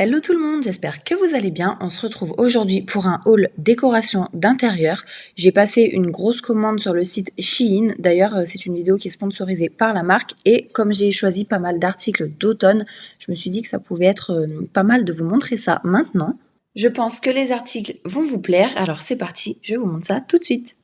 Hello tout le monde, j'espère que vous allez bien. On se retrouve aujourd'hui pour un haul décoration d'intérieur. J'ai passé une grosse commande sur le site Shein. D'ailleurs, c'est une vidéo qui est sponsorisée par la marque. Et comme j'ai choisi pas mal d'articles d'automne, je me suis dit que ça pouvait être pas mal de vous montrer ça maintenant. Je pense que les articles vont vous plaire. Alors c'est parti, je vous montre ça tout de suite.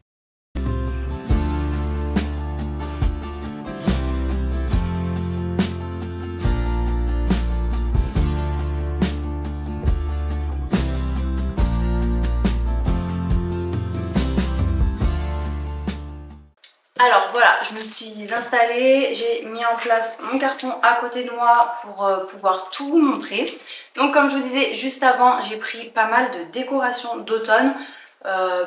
Alors voilà, je me suis installée, j'ai mis en place mon carton à côté de moi pour pouvoir tout vous montrer. Donc comme je vous disais juste avant, j'ai pris pas mal de décorations d'automne,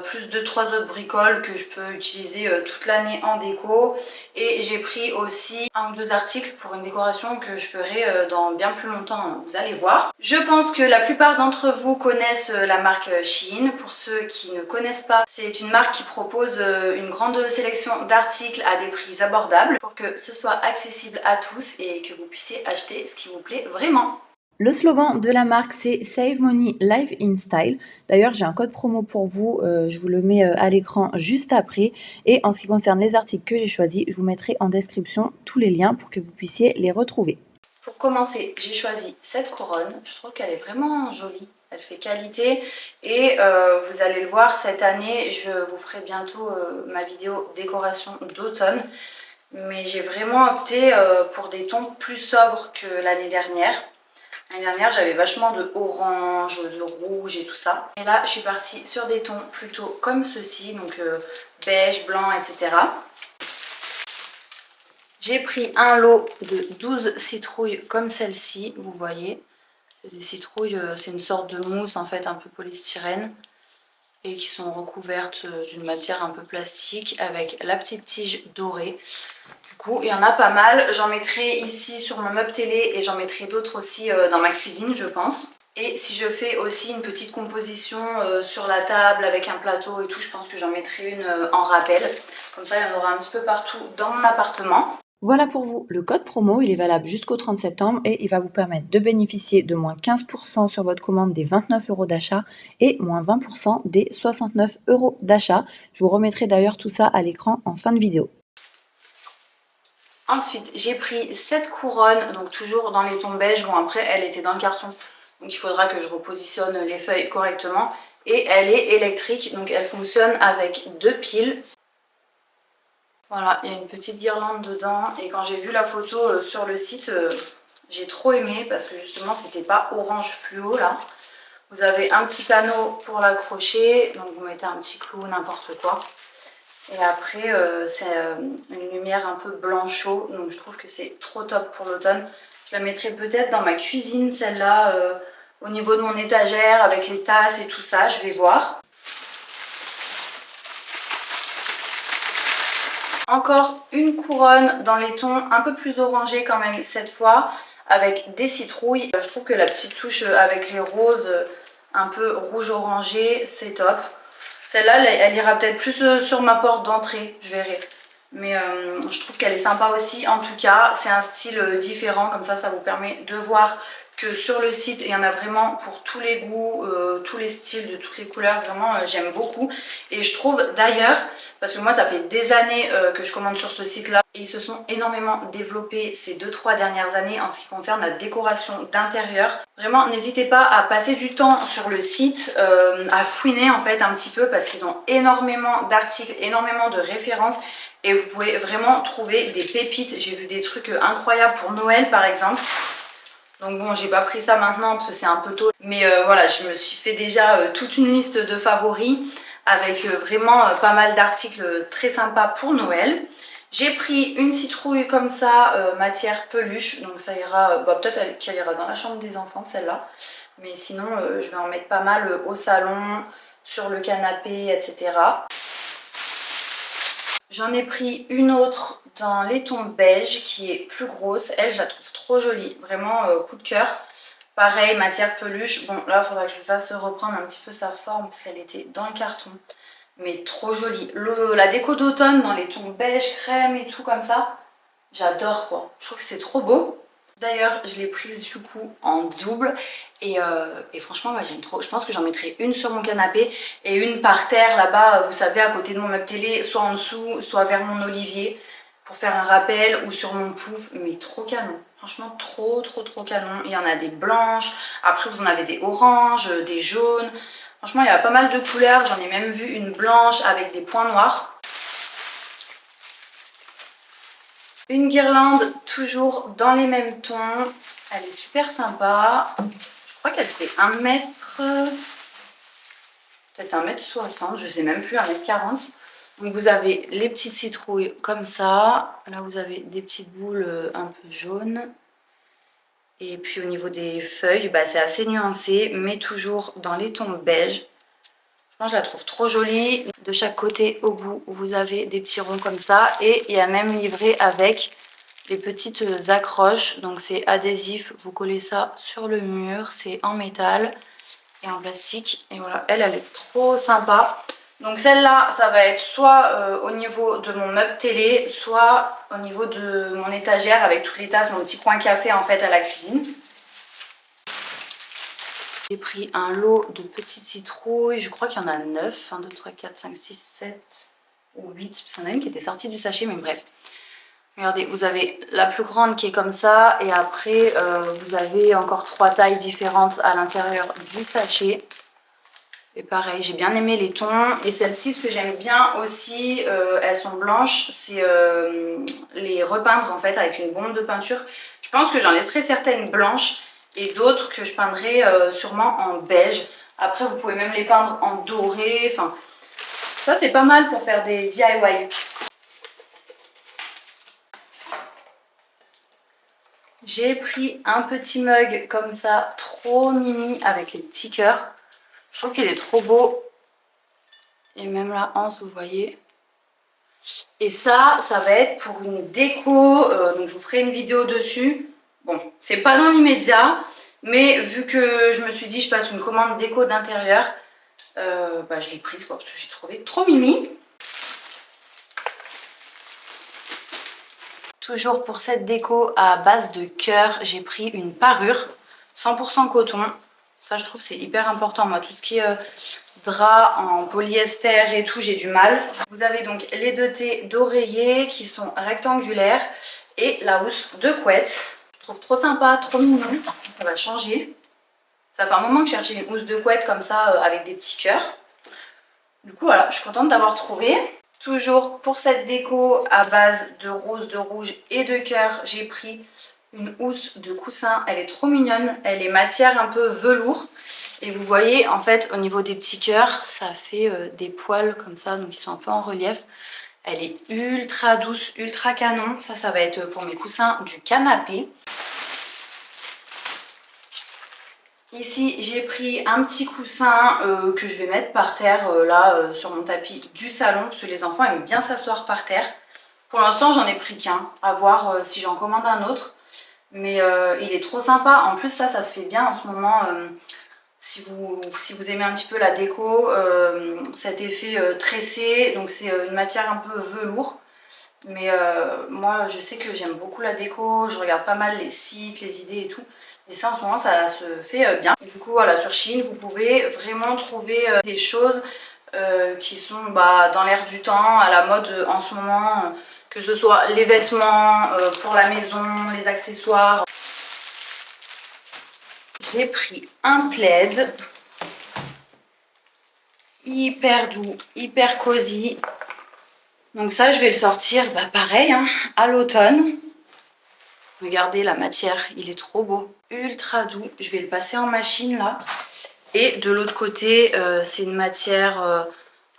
plus de 3 autres bricoles que je peux utiliser toute l'année en déco. Et j'ai pris aussi un ou deux articles pour une décoration que je ferai dans bien plus longtemps, vous allez voir. Je pense que la plupart d'entre vous connaissent la marque Shein. Pour ceux qui ne connaissent pas, c'est une marque qui propose une grande sélection d'articles à des prix abordables pour que ce soit accessible à tous et que vous puissiez acheter ce qui vous plaît vraiment. Le slogan de la marque, c'est Save Money Live in Style. D'ailleurs, j'ai un code promo pour vous, je vous le mets à l'écran juste après. Et en ce qui concerne les articles que j'ai choisis, je vous mettrai en description tous les liens pour que vous puissiez les retrouver. Pour commencer, j'ai choisi cette couronne. Je trouve qu'elle est vraiment jolie. Elle fait qualité et vous allez le voir, cette année, je vous ferai bientôt ma vidéo décoration d'automne. Mais j'ai vraiment opté pour des tons plus sobres que l'année dernière. L'année dernière, j'avais vachement de orange, de rouge et tout ça. Et là, je suis partie sur des tons plutôt comme ceci, donc beige, blanc, etc. J'ai pris un lot de 12 citrouilles comme celle-ci, vous voyez. C'est des citrouilles, c'est une sorte de mousse en fait, un peu polystyrène. Et qui sont recouvertes d'une matière un peu plastique avec la petite tige dorée. Du coup, il y en a pas mal. J'en mettrai ici sur mon meuble télé et j'en mettrai d'autres aussi dans ma cuisine, je pense. Et si je fais aussi une petite composition sur la table avec un plateau et tout, je pense que j'en mettrai une en rappel. Comme ça, il y en aura un petit peu partout dans mon appartement. Voilà pour vous, le code promo, il est valable jusqu'au 30 septembre et il va vous permettre de bénéficier de moins 15% sur votre commande des 29 € d'achat et moins 20% des 69 € d'achat. Je vous remettrai d'ailleurs tout ça à l'écran en fin de vidéo. Ensuite, j'ai pris cette couronne, donc toujours dans les tons beige. Bon, après, elle était dans le carton, donc il faudra que je repositionne les feuilles correctement. Et elle est électrique, donc elle fonctionne avec 2 piles. Voilà, il y a une petite guirlande dedans et quand j'ai vu la photo sur le site, j'ai trop aimé parce que justement c'était pas orange fluo là. Vous avez un petit panneau pour l'accrocher, donc vous mettez un petit clou, n'importe quoi. Et après c'est une lumière un peu blanchot, donc je trouve que c'est trop top pour l'automne. Je la mettrai peut-être dans ma cuisine celle-là, au niveau de mon étagère avec les tasses et tout ça, je vais voir. Encore une couronne dans les tons un peu plus orangés quand même cette fois, avec des citrouilles. Je trouve que la petite touche avec les roses un peu rouge orangé, c'est top. Celle-là, elle ira peut-être plus sur ma porte d'entrée, je verrai. Mais je trouve qu'elle est sympa aussi. En tout cas, c'est un style différent, comme ça vous permet de voir que sur le site, il y en a vraiment pour tous les goûts, tous les styles, de toutes les couleurs. Vraiment, j'aime beaucoup. Et je trouve d'ailleurs, parce que moi, ça fait des années que je commande sur ce site-là, et ils se sont énormément développés ces 2-3 dernières années en ce qui concerne la décoration d'intérieur. Vraiment, n'hésitez pas à passer du temps sur le site, à fouiner en fait un petit peu, parce qu'ils ont énormément d'articles, énormément de références. Et vous pouvez vraiment trouver des pépites. J'ai vu des trucs incroyables pour Noël par exemple. Donc bon, j'ai pas pris ça maintenant parce que c'est un peu tôt. Mais voilà, je me suis fait déjà toute une liste de favoris avec vraiment pas mal d'articles très sympas pour Noël. J'ai pris une citrouille comme ça, matière peluche. Donc ça ira, peut-être qu'elle ira dans la chambre des enfants celle-là. Mais sinon, je vais en mettre pas mal au salon, sur le canapé, etc. J'en ai pris une autre dans les tons beige qui est plus grosse. Elle, je la trouve trop jolie. Vraiment, coup de cœur. Pareil, matière peluche. Bon, là, il faudra que je fasse reprendre un petit peu sa forme parce qu'elle était dans le carton. Mais trop jolie. La déco d'automne dans les tons beige, crème et tout comme ça, j'adore quoi. Je trouve que c'est trop beau. D'ailleurs, je l'ai prise du coup en double et franchement, moi j'aime trop. Je pense que j'en mettrai une sur mon canapé et une par terre là-bas, vous savez, à côté de mon meuble télé, soit en dessous, soit vers mon olivier pour faire un rappel ou sur mon pouf. Mais trop canon. Franchement, trop canon. Il y en a des blanches, après vous en avez des oranges, des jaunes. Franchement, il y a pas mal de couleurs. J'en ai même vu une blanche avec des points noirs. Une guirlande toujours dans les mêmes tons. Elle est super sympa. Je crois qu'elle fait 1 mètre... peut-être 1,60 m, je sais même plus, 1,40 m. Donc vous avez les petites citrouilles comme ça. Là vous avez des petites boules un peu jaunes. Et puis au niveau des feuilles, bah, c'est assez nuancé, mais toujours dans les tons beige. Je la trouve trop jolie. De chaque côté, au bout, vous avez des petits ronds comme ça. Et il y a même livré avec les petites accroches. Donc c'est adhésif, vous collez ça sur le mur. C'est en métal et en plastique. Et voilà, elle est trop sympa. Donc celle-là, ça va être soit au niveau de mon meuble télé, soit au niveau de mon étagère avec toutes les tasses, mon petit coin café en fait à la cuisine. J'ai pris un lot de petites citrouilles, je crois qu'il y en a 9, 1, 2, 3, 4, 5, 6, 7 ou 8. Il y en a une qui était sortie du sachet, mais bref. Regardez, vous avez la plus grande qui est comme ça, et après vous avez encore 3 tailles différentes à l'intérieur du sachet. Et pareil, j'ai bien aimé les tons. Et celles-ci, ce que j'aime bien aussi, elles sont blanches, c'est les repeindre en fait avec une bombe de peinture. Je pense que j'en laisserai certaines blanches et d'autres que je peindrai sûrement en beige. Après, vous pouvez même les peindre en doré. Enfin, ça, c'est pas mal pour faire des DIY. J'ai pris un petit mug comme ça, trop mimi, avec les petits cœurs. Je trouve qu'il est trop beau. Et même la hanse, vous voyez. Et ça va être pour une déco. Donc je vous ferai une vidéo dessus. Bon, c'est pas dans l'immédiat. Mais vu que je me suis dit je passe une commande déco d'intérieur, bah, je l'ai prise quoi, parce que j'ai trouvé trop mimi. Toujours pour cette déco à base de cœur, j'ai pris une parure 100% coton. Ça, je trouve c'est hyper important. Moi, tout ce qui est drap en polyester et tout, j'ai du mal. Vous avez donc les 2 T d'oreiller qui sont rectangulaires et la housse de couette. Je trouve trop sympa, trop mignon. On va changer. Ça fait un moment que je cherchais une housse de couette comme ça avec des petits cœurs. Du coup, voilà, je suis contente d'avoir trouvé. Toujours pour cette déco à base de rose, de rouge et de cœur, j'ai pris une housse de coussin. Elle est trop mignonne. Elle est matière un peu velours. Et vous voyez, en fait, au niveau des petits cœurs, ça fait des poils comme ça. Donc, ils sont un peu en relief. Elle est ultra douce, ultra canon. Ça va être pour mes coussins du canapé. Ici, j'ai pris un petit coussin que je vais mettre par terre, là, sur mon tapis du salon, parce que les enfants aiment bien s'asseoir par terre. Pour l'instant, j'en ai pris qu'un, à voir si j'en commande un autre. Mais il est trop sympa. En plus, ça se fait bien en ce moment. Si vous aimez un petit peu la déco, cet effet tressé, donc c'est une matière un peu velours. Mais moi, je sais que j'aime beaucoup la déco, je regarde pas mal les sites, les idées et tout. Et ça, en ce moment, ça se fait bien. Du coup, voilà, sur Shein, vous pouvez vraiment trouver des choses qui sont dans l'air du temps, à la mode en ce moment. Que ce soit les vêtements pour la maison, les accessoires. J'ai pris un plaid. Hyper doux, hyper cosy. Donc ça, je vais le sortir, pareil, hein, à l'automne. Regardez la matière, il est trop beau. Ultra doux. Je vais le passer en machine là. Et de l'autre côté, c'est une matière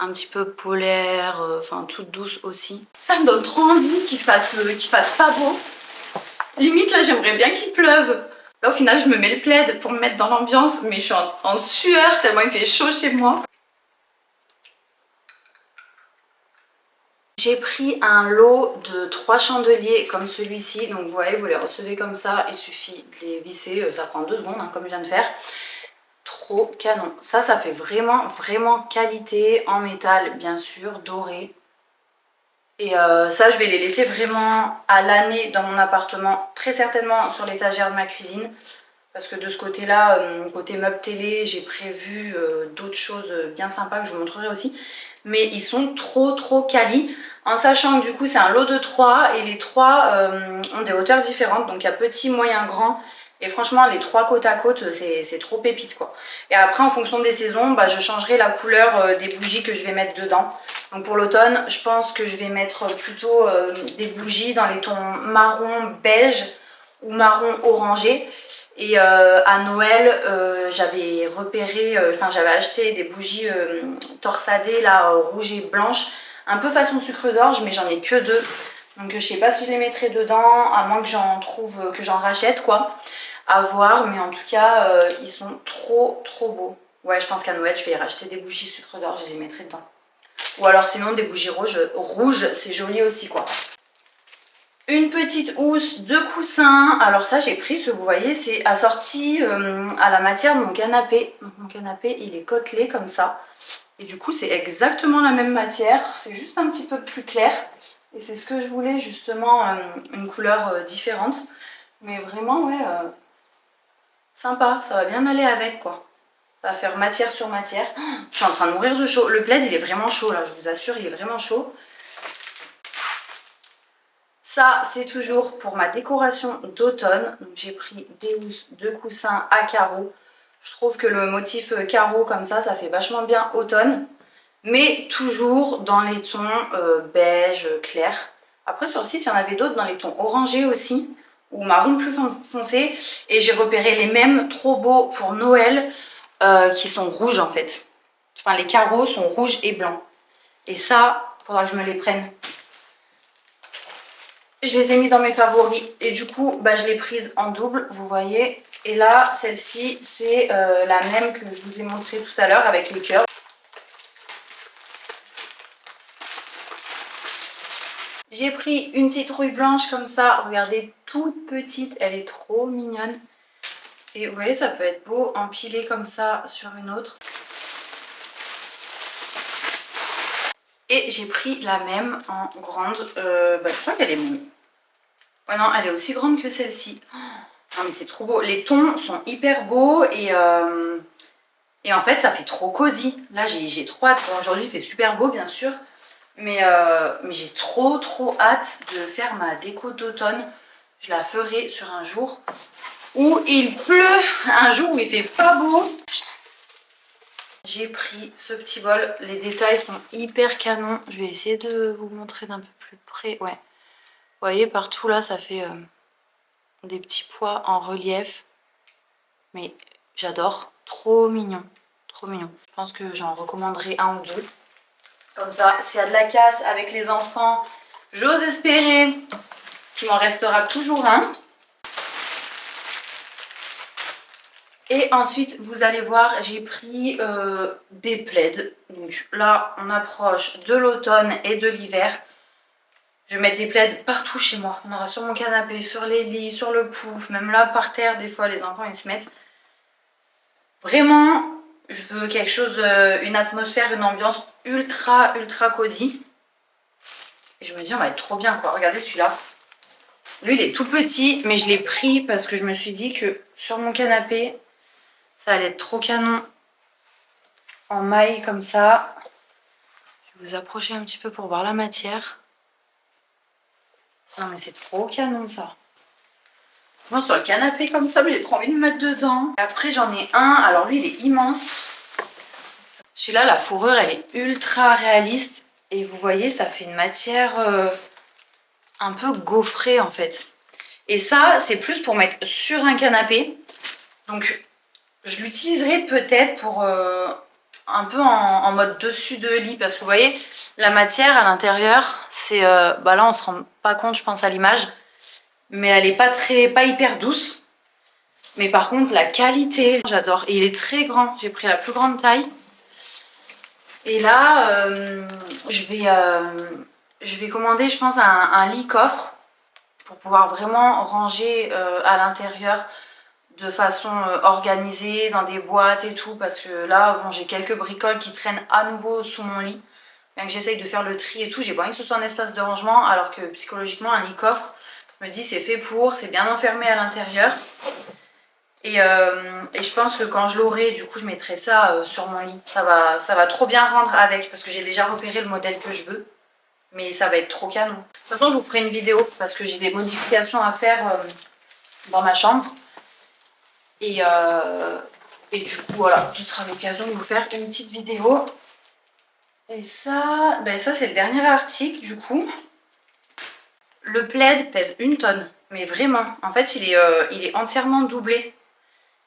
un petit peu polaire, enfin toute douce aussi. Ça me donne trop envie qu'il fasse pas beau. Limite là, j'aimerais bien qu'il pleuve. Là au final, je me mets le plaid pour me mettre dans l'ambiance, mais je suis en sueur tellement il fait chaud chez moi. J'ai pris un lot de 3 chandeliers comme celui-ci, donc vous voyez, vous les recevez comme ça, il suffit de les visser, ça prend 2 secondes hein, comme je viens de faire. Trop canon, ça fait vraiment qualité en métal bien sûr, doré. Et ça, je vais les laisser vraiment à l'année dans mon appartement, très certainement sur l'étagère de ma cuisine. Parce que de ce côté-là, côté meubles télé, j'ai prévu d'autres choses bien sympas que je vous montrerai aussi. Mais ils sont trop quali. En sachant que du coup c'est un lot de 3 et les 3 ont des hauteurs différentes. Donc il y a petit, moyen, grand. Et franchement les 3 côte à côte c'est trop pépite quoi. Et après en fonction des saisons, bah, je changerai la couleur des bougies que je vais mettre dedans. Donc pour l'automne je pense que je vais mettre plutôt des bougies dans les tons marron beige ou marron orangé. Et à Noël, j'avais repéré, j'avais acheté des bougies torsadées là, rouges et blanches, un peu façon sucre d'orge, mais j'en ai que 2. Donc je sais pas si je les mettrai dedans, à moins que j'en trouve, que j'en rachète quoi, à voir. Mais en tout cas, ils sont trop beaux. Ouais, je pense qu'à Noël, je vais racheter des bougies sucre d'orge et je les mettrai dedans. Ou alors sinon des bougies rouges, c'est joli aussi quoi. Une petite housse de coussin. Alors ça j'ai pris, ce que vous voyez, c'est assorti à la matière de mon canapé. Donc mon canapé il est côtelé comme ça. Et du coup c'est exactement la même matière, c'est juste un petit peu plus clair. Et c'est ce que je voulais justement, une couleur différente. Mais vraiment ouais, sympa, ça va bien aller avec quoi. Ça va faire matière sur matière. Oh, je suis en train de mourir de chaud. Le plaid il est vraiment chaud là, je vous assure, il est vraiment chaud. Ça, c'est toujours pour ma décoration d'automne. J'ai pris des housses de coussins à carreaux. Je trouve que le motif carreau comme ça fait vachement bien automne. Mais toujours dans les tons beige, clair. Après, sur le site, il y en avait d'autres dans les tons orangés aussi. Ou marron plus foncé. Et j'ai repéré les mêmes trop beaux pour Noël qui sont rouges en fait. Enfin, les carreaux sont rouges et blancs. Et ça, il faudra que je me les prenne. Je les ai mis dans mes favoris et du coup bah, je l'ai prise en double, vous voyez. Et là, celle-ci, c'est la même que je vous ai montré tout à l'heure avec les cœurs. J'ai pris une citrouille blanche comme ça, regardez, toute petite, elle est trop mignonne. Et vous voyez, ça peut être beau empilé comme ça sur une autre. Et j'ai pris la même en grande, je crois qu'elle est... Ouais non, elle est aussi grande que celle-ci. Non mais c'est trop beau, les tons sont hyper beaux et en fait ça fait trop cosy. Là j'ai trop hâte, bon, aujourd'hui il fait super beau bien sûr, mais j'ai trop hâte de faire ma déco d'automne. Je la ferai sur un jour où il pleut, un jour où il fait pas beau. J'ai pris ce petit bol, les détails sont hyper canons. Je vais essayer de vous montrer d'un peu plus près, ouais. Vous voyez partout là ça fait... des petits pois en relief, mais j'adore, trop mignon, trop mignon. Je pense que j'en recommanderai un ou deux. Comme ça, s'il y a de la casse avec les enfants, j'ose espérer qu'il m'en restera toujours un. Et ensuite, vous allez voir, j'ai pris des plaids. Donc là, on approche de l'automne et de l'hiver. Je vais mettre des plaids partout chez moi. On aura sur mon canapé, sur les lits, sur le pouf, même là par terre, des fois les enfants ils se mettent. Vraiment, je veux quelque chose, une atmosphère, une ambiance ultra cosy. Et je me dis on va être trop bien quoi. Regardez celui-là. Lui il est tout petit, mais je l'ai pris parce que je me suis dit que sur mon canapé, ça allait être trop canon. En maille comme ça. Je vais vous approcher un petit peu pour voir la matière. Non mais c'est trop canon ça. Moi sur le canapé comme ça, j'ai trop envie de me mettre dedans. Après j'en ai un, alors lui il est immense. Celui-là, la fourrure elle est ultra réaliste. Et vous voyez, ça fait une matière un peu gaufrée en fait. Et ça, c'est plus pour mettre sur un canapé. Donc je l'utiliserai peut-être pour un peu en mode dessus de lit. Parce que vous voyez, la matière à l'intérieur, c'est... bah là on se rend pas compte je pense à l'image. Mais elle est pas hyper douce. Mais par contre la qualité, j'adore. Et il est très grand, j'ai pris la plus grande taille. Et là je vais commander je pense un lit coffre. Pour pouvoir vraiment ranger à l'intérieur de façon organisée dans des boîtes et tout. Parce que là bon, j'ai quelques bricoles qui traînent à nouveau sous mon lit. bien que j'essaye de faire le tri et tout, j'ai pas envie que ce soit un espace de rangement, alors que psychologiquement un lit-coffre, je me dis c'est fait pour, c'est bien enfermé à l'intérieur. Et je pense que quand je l'aurai, du coup je mettrai ça sur mon lit. Ça va trop bien rendre avec, parce que j'ai déjà repéré le modèle que je veux. Mais ça va être trop canon. De toute façon je vous ferai une vidéo, parce que j'ai des modifications à faire dans ma chambre. Et du coup voilà, ce sera l'occasion de vous faire une petite vidéo. Et ça, ben ça c'est le dernier article du coup. Le plaid pèse 1 tonne, mais vraiment. En fait il est entièrement doublé.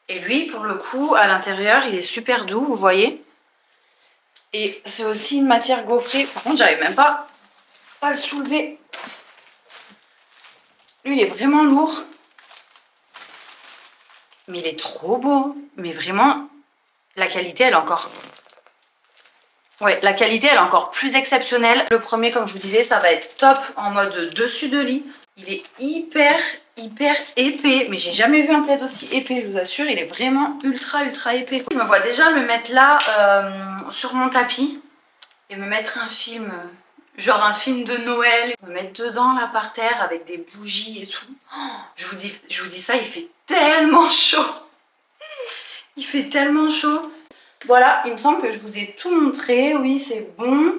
Et lui, pour le coup, à l'intérieur, il est super doux, vous voyez. Et c'est aussi une matière gaufrée. Par contre, j'arrive même pas à le soulever. Lui, il est vraiment lourd. Mais il est trop beau. Mais vraiment, la qualité, elle est encore... Ouais, la qualité, elle est encore plus exceptionnelle. Le premier, comme je vous disais, ça va être top en mode dessus de lit. Il est hyper épais, mais j'ai jamais vu un plaid aussi épais, je vous assure. Il est vraiment ultra épais. Je me vois déjà le mettre là sur mon tapis et me mettre un film, genre un film de Noël, me mettre dedans là par terre avec des bougies et tout. Oh, je vous dis ça, il fait tellement chaud. Il fait tellement chaud. Voilà, il me semble que je vous ai tout montré. Oui, c'est bon.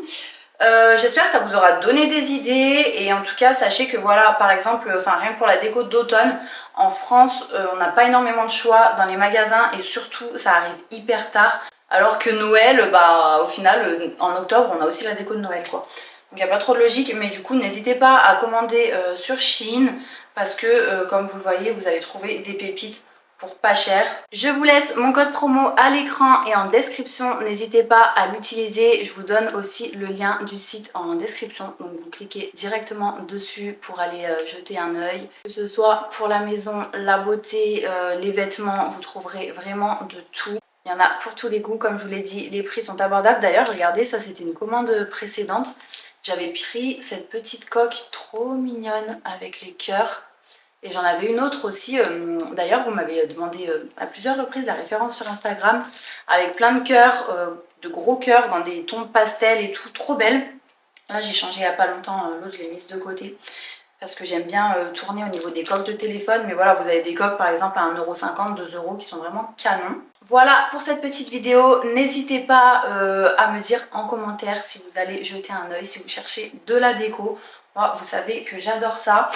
J'espère que ça vous aura donné des idées. Et en tout cas, sachez que voilà, par exemple, rien que pour la déco d'automne, en France, on n'a pas énormément de choix dans les magasins. Et surtout, ça arrive hyper tard. Alors que Noël, bah au final, en octobre, on a aussi la déco de Noël, quoi. Donc il n'y a pas trop de logique. Mais du coup, n'hésitez pas à commander sur Shein. Parce que, comme vous le voyez, vous allez trouver des pépites pour pas cher. Je vous laisse mon code promo à l'écran et en description, n'hésitez pas à l'utiliser. Je vous donne aussi le lien du site en description, donc vous cliquez directement dessus pour aller jeter un œil. Que ce soit pour la maison, la beauté, les vêtements, vous trouverez vraiment de tout. Il y en a pour tous les goûts, comme je vous l'ai dit, les prix sont abordables. D'ailleurs, regardez, ça c'était une commande précédente. J'avais pris cette petite coque trop mignonne avec les cœurs. Et j'en avais une autre aussi, d'ailleurs vous m'avez demandé à plusieurs reprises la référence sur Instagram, avec plein de cœurs, de gros cœurs dans des tons pastel et tout, trop belle. Là j'ai changé il n'y a pas longtemps, l'autre je l'ai mise de côté, parce que j'aime bien tourner au niveau des coques de téléphone. Mais voilà, vous avez des coques par exemple à 1,50 €, 2 € qui sont vraiment canons. Voilà pour cette petite vidéo, n'hésitez pas à me dire en commentaire si vous allez jeter un œil, si vous cherchez de la déco. Moi vous savez que j'adore ça.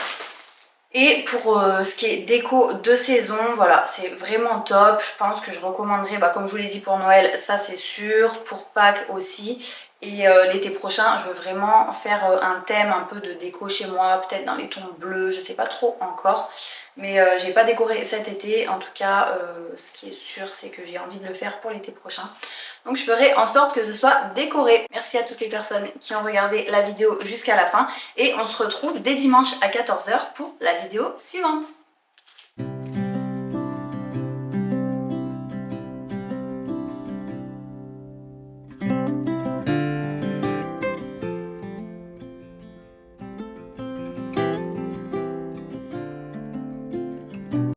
Et pour ce qui est déco de saison, voilà, c'est vraiment top. Je pense que je recommanderais, comme je vous l'ai dit pour Noël, ça c'est sûr, pour Pâques aussi. Et l'été prochain, je veux vraiment faire un thème un peu de déco chez moi, peut-être dans les tons bleus, je sais pas trop encore. Mais j'ai pas décoré cet été, en tout cas, ce qui est sûr, c'est que j'ai envie de le faire pour l'été prochain. Donc je ferai en sorte que ce soit décoré. Merci à toutes les personnes qui ont regardé la vidéo jusqu'à la fin. Et on se retrouve dès dimanche à 14 h pour la vidéo suivante.